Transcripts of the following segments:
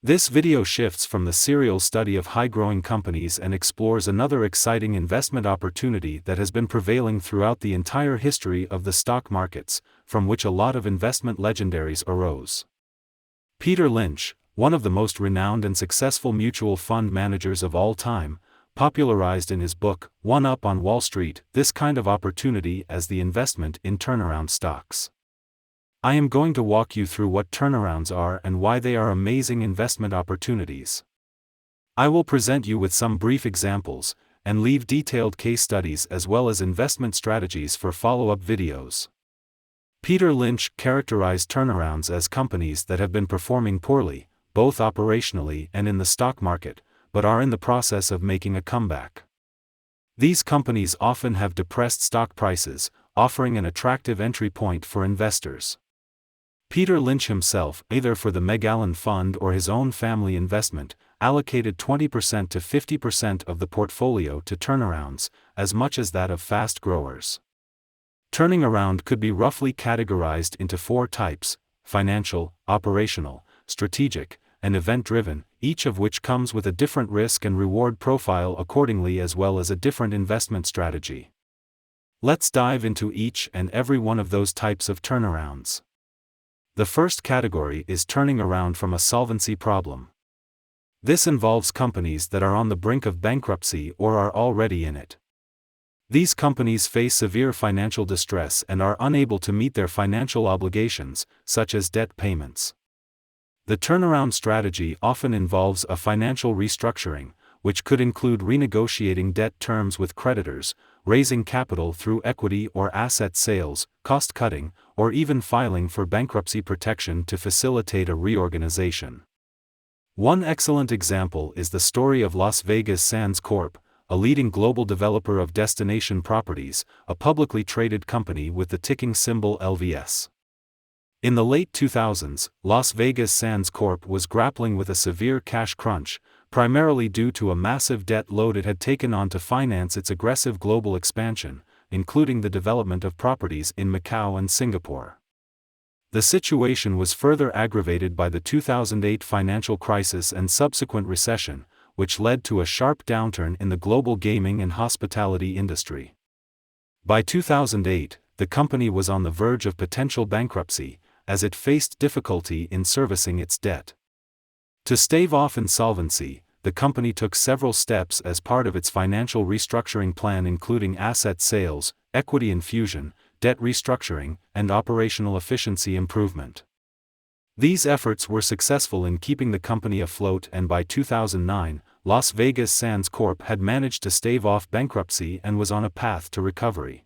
This video shifts from the serial study of high-growing companies and explores another exciting investment opportunity that has been prevailing throughout the entire history of the stock markets, from which a lot of investment legendaries arose. Peter Lynch, one of the most renowned and successful mutual fund managers of all time, popularized in his book, One Up on Wall Street, this kind of opportunity as the investment in turnaround stocks. I am going to walk you through what turnarounds are and why they are amazing investment opportunities. I will present you with some brief examples, and leave detailed case studies as well as investment strategies for follow-up videos. Peter Lynch characterized turnarounds as companies that have been performing poorly, both operationally and in the stock market, but are in the process of making a comeback. These companies often have depressed stock prices, offering an attractive entry point for investors. Peter Lynch himself, either for the Magellan Fund or his own family investment, allocated 20% to 50% of the portfolio to turnarounds, as much as that of fast growers. Turning around could be roughly categorized into four types: financial, operational, strategic, and event-driven, each of which comes with a different risk and reward profile accordingly as well as a different investment strategy. Let's dive into each and every one of those types of turnarounds. The first category is turning around from a solvency problem. This involves companies that are on the brink of bankruptcy or are already in it. These companies face severe financial distress and are unable to meet their financial obligations, such as debt payments. The turnaround strategy often involves a financial restructuring, which could include renegotiating debt terms with creditors, raising capital through equity or asset sales, cost-cutting, or even filing for bankruptcy protection to facilitate a reorganization. One excellent example is the story of Las Vegas Sands Corp., a leading global developer of destination properties, a publicly traded company with the ticking symbol LVS. In the late 2000s, Las Vegas Sands Corp. Was grappling with a severe cash crunch, primarily due to a massive debt load it had taken on to finance its aggressive global expansion, including the development of properties in Macau and Singapore. The situation was further aggravated by the 2008 financial crisis and subsequent recession, which led to a sharp downturn in the global gaming and hospitality industry. By 2008, the company was on the verge of potential bankruptcy, as it faced difficulty in servicing its debt. To stave off insolvency, the company took several steps as part of its financial restructuring plan, including asset sales, equity infusion, debt restructuring, and operational efficiency improvement. These efforts were successful in keeping the company afloat, and by 2009, Las Vegas Sands Corp. Had managed to stave off bankruptcy and was on a path to recovery.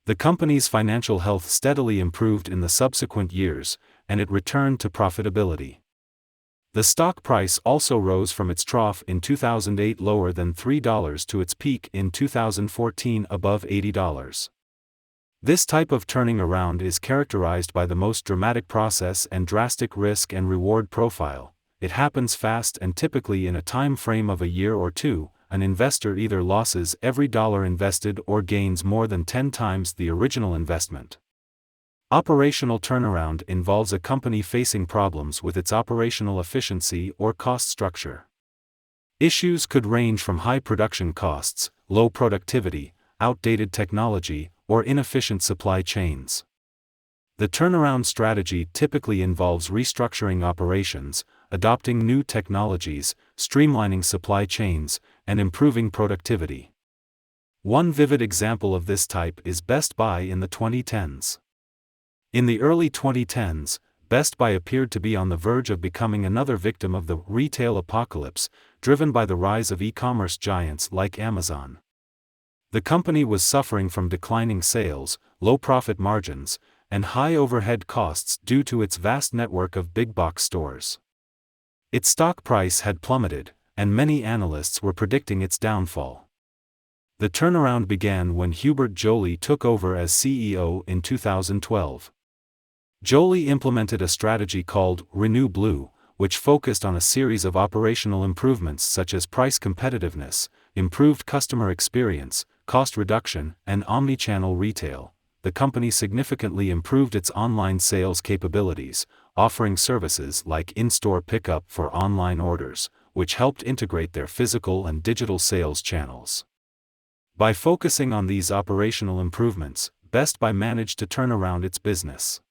The company's financial health steadily improved in the subsequent years, and it returned to profitability. The stock price also rose from its trough in 2008 lower than $3 to its peak in 2014 above $80. This type of turning around is characterized by the most dramatic process and drastic risk and reward profile. It happens fast and typically in a time frame of a year or two. An investor either loses every dollar invested or gains more than 10 times the original investment. Operational turnaround involves a company facing problems with its operational efficiency or cost structure. Issues could range from high production costs, low productivity, outdated technology, or inefficient supply chains. The turnaround strategy typically involves restructuring operations, adopting new technologies, streamlining supply chains, and improving productivity. One vivid example of this type is Best Buy in the 2010s. In the early 2010s, Best Buy appeared to be on the verge of becoming another victim of the retail apocalypse, driven by the rise of e-commerce giants like Amazon. The company was suffering from declining sales, low profit margins, and high overhead costs due to its vast network of big-box stores. Its stock price had plummeted, and many analysts were predicting its downfall. The turnaround began when Hubert Joly took over as CEO in 2012. Joly implemented a strategy called Renew Blue, which focused on a series of operational improvements such as price competitiveness, improved customer experience, cost reduction, and omnichannel retail. The company significantly improved its online sales capabilities, offering services like in-store pickup for online orders, which helped integrate their physical and digital sales channels. By focusing on these operational improvements, Best Buy managed to turn around its business.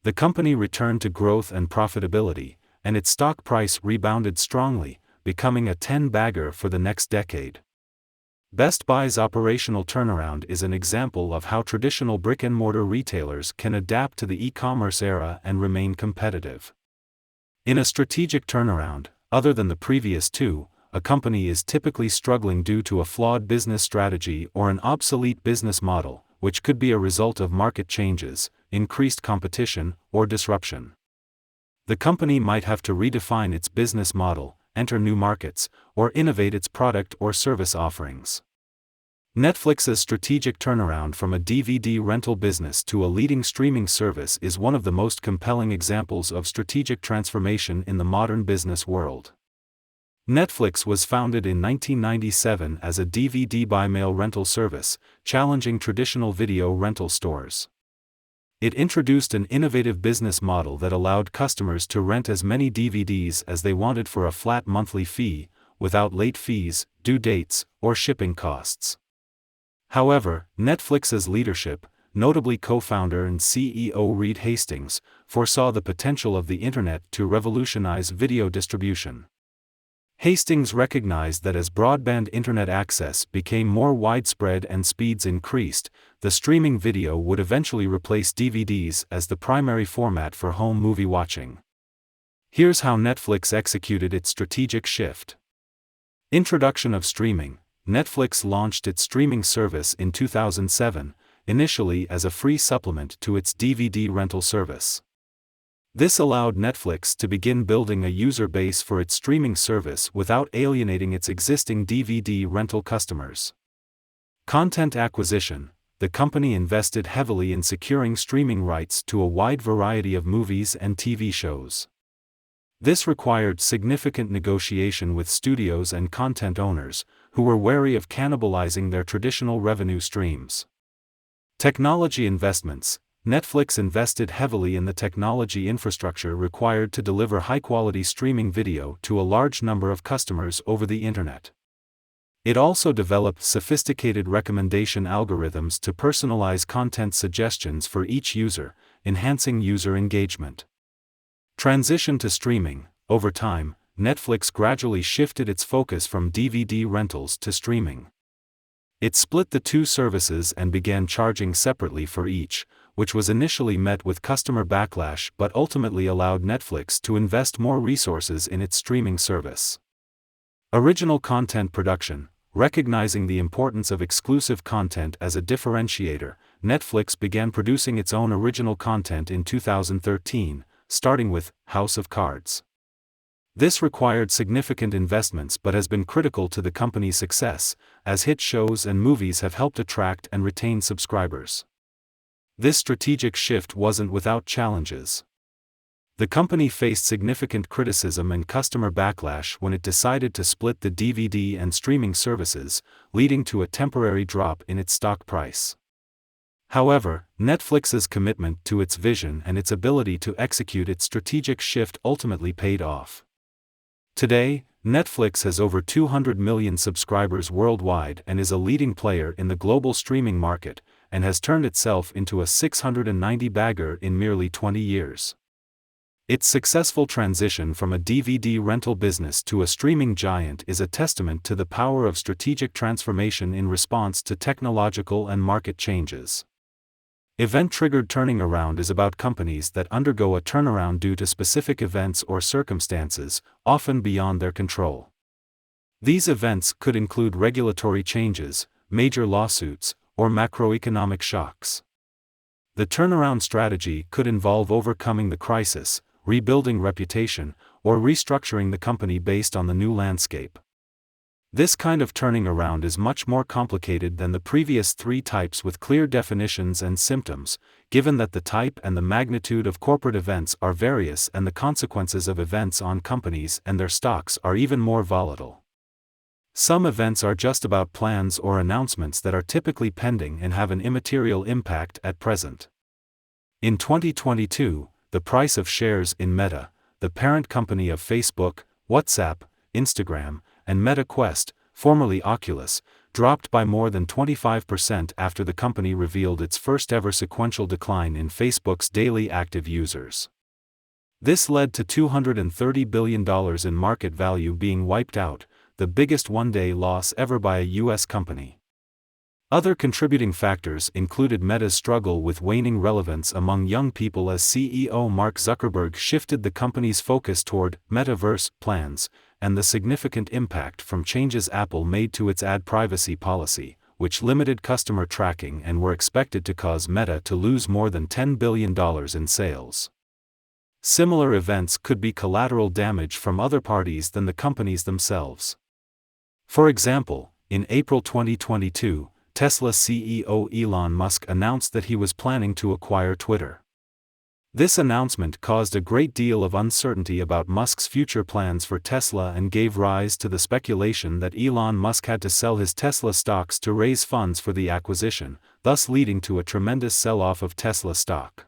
The company returned to growth and profitability, and its stock price rebounded strongly, becoming a 10-bagger for the next decade. Best Buy's operational turnaround is an example of how traditional brick-and-mortar retailers can adapt to the e-commerce era and remain competitive. In a strategic turnaround, other than the previous two, a company is typically struggling due to a flawed business strategy or an obsolete business model, which could be a result of market changes, increased competition, or disruption. The company might have to redefine its business model, enter new markets, or innovate its product or service offerings. Netflix's strategic turnaround from a DVD rental business to a leading streaming service is one of the most compelling examples of strategic transformation in the modern business world. Netflix was founded in 1997 as a DVD by-mail rental service, challenging traditional video rental stores. It introduced an innovative business model that allowed customers to rent as many DVDs as they wanted for a flat monthly fee, without late fees, due dates, or shipping costs. However, Netflix's leadership, notably co-founder and CEO Reed Hastings, foresaw the potential of the Internet to revolutionize video distribution. Hastings recognized that as broadband internet access became more widespread and speeds increased, the streaming video would eventually replace DVDs as the primary format for home movie watching. Here's how Netflix executed its strategic shift. Introduction of streaming. Netflix launched its streaming service in 2007, initially as a free supplement to its DVD rental service. This allowed Netflix to begin building a user base for its streaming service without alienating its existing DVD rental customers. Content acquisition. The company invested heavily in securing streaming rights to a wide variety of movies and TV shows. This required significant negotiation with studios and content owners, who were wary of cannibalizing their traditional revenue streams. Technology investments. Netflix invested heavily in the technology infrastructure required to deliver high-quality streaming video to a large number of customers over the Internet. It also developed sophisticated recommendation algorithms to personalize content suggestions for each user, enhancing user engagement. Transition to streaming. Over time, Netflix gradually shifted its focus from DVD rentals to streaming. It split the two services and began charging separately for each, which was initially met with customer backlash but ultimately allowed Netflix to invest more resources in its streaming service. Original content production. Recognizing the importance of exclusive content as a differentiator, Netflix began producing its own original content in 2013, starting with House of Cards. This required significant investments but has been critical to the company's success, as hit shows and movies have helped attract and retain subscribers. This strategic shift wasn't without challenges. The company faced significant criticism and customer backlash when it decided to split the DVD and streaming services, leading to a temporary drop in its stock price. However, Netflix's commitment to its vision and its ability to execute its strategic shift ultimately paid off. Today, Netflix has over 200 million subscribers worldwide and is a leading player in the global streaming market, and has turned itself into a 690-bagger in merely 20 years. Its successful transition from a DVD rental business to a streaming giant is a testament to the power of strategic transformation in response to technological and market changes. Event-triggered turning around is about companies that undergo a turnaround due to specific events or circumstances, often beyond their control. These events could include regulatory changes, major lawsuits, or macroeconomic shocks. The turnaround strategy could involve overcoming the crisis, rebuilding reputation, or restructuring the company based on the new landscape. This kind of turning around is much more complicated than the previous three types with clear definitions and symptoms, given that the type and the magnitude of corporate events are various and the consequences of events on companies and their stocks are even more volatile. Some events are just about plans or announcements that are typically pending and have an immaterial impact at present. In 2022, the price of shares in Meta, the parent company of Facebook, WhatsApp, Instagram, and Meta Quest, formerly Oculus, dropped by more than 25% after the company revealed its first-ever sequential decline in Facebook's daily active users. This led to $230 billion in market value being wiped out, the biggest one-day loss ever by a U.S. company. Other contributing factors included Meta's struggle with waning relevance among young people as CEO Mark Zuckerberg shifted the company's focus toward metaverse plans, and the significant impact from changes Apple made to its ad privacy policy, which limited customer tracking and were expected to cause Meta to lose more than $10 billion in sales. Similar events could be collateral damage from other parties than the companies themselves. For example, in April 2022, Tesla CEO Elon Musk announced that he was planning to acquire Twitter. This announcement caused a great deal of uncertainty about Musk's future plans for Tesla and gave rise to the speculation that Elon Musk had to sell his Tesla stocks to raise funds for the acquisition, thus leading to a tremendous sell-off of Tesla stock.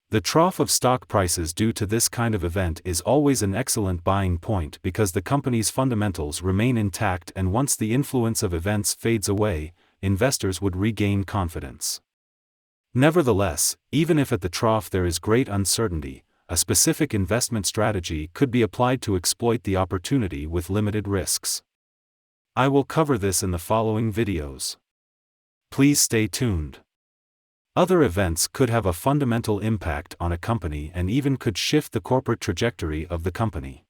The trough of stock prices due to this kind of event is always an excellent buying point because the company's fundamentals remain intact, and once the influence of events fades away, investors would regain confidence. Nevertheless, even if at the trough there is great uncertainty, a specific investment strategy could be applied to exploit the opportunity with limited risks. I will cover this in the following videos. Please stay tuned. Other events could have a fundamental impact on a company and even could shift the corporate trajectory of the company.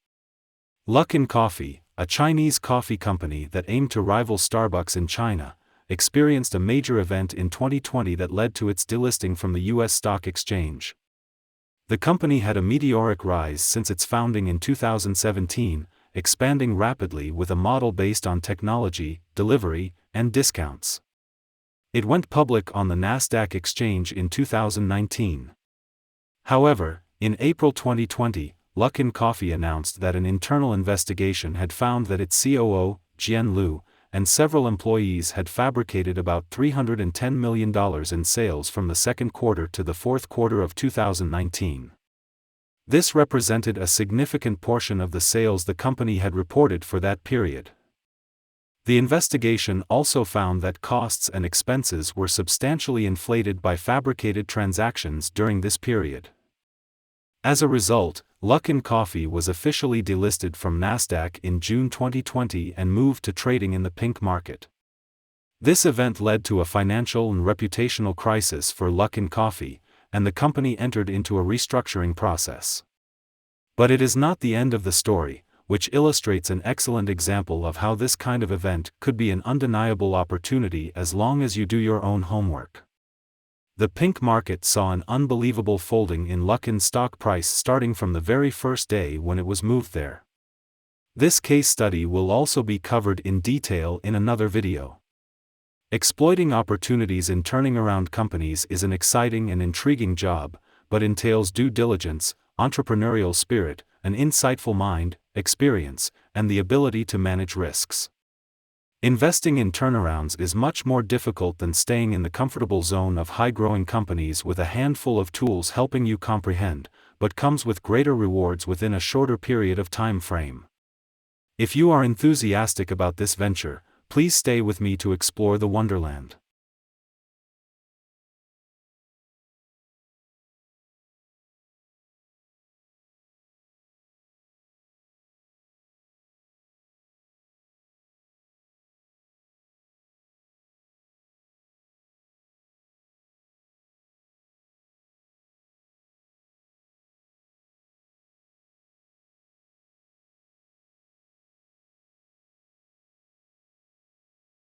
Luckin Coffee, a Chinese coffee company that aimed to rival Starbucks in China, experienced a major event in 2020 that led to its delisting from the U.S. stock exchange. The company had a meteoric rise since its founding in 2017, expanding rapidly with a model based on technology, delivery, and discounts. It went public on the Nasdaq exchange in 2019. However, in April 2020, Luckin Coffee announced that an internal investigation had found that its COO, Jian Liu, and several employees had fabricated about $310 million in sales from the second quarter to the fourth quarter of 2019. This represented a significant portion of the sales the company had reported for that period. The investigation also found that costs and expenses were substantially inflated by fabricated transactions during this period. As a result, Luckin Coffee was officially delisted from Nasdaq in June 2020 and moved to trading in the pink market. This event led to a financial and reputational crisis for Luckin Coffee, and the company entered into a restructuring process. But it is not the end of the story, which illustrates an excellent example of how this kind of event could be an undeniable opportunity as long as you do your own homework. The pink market saw an unbelievable folding in Luckin's stock price starting from the very first day when it was moved there. This case study will also be covered in detail in another video. Exploiting opportunities in turning around companies is an exciting and intriguing job, but entails due diligence, entrepreneurial spirit, an insightful mind, experience, and the ability to manage risks. Investing in turnarounds is much more difficult than staying in the comfortable zone of high-growing companies with a handful of tools helping you comprehend, but comes with greater rewards within a shorter period of time frame. If you are enthusiastic about this venture, please stay with me to explore the wonderland.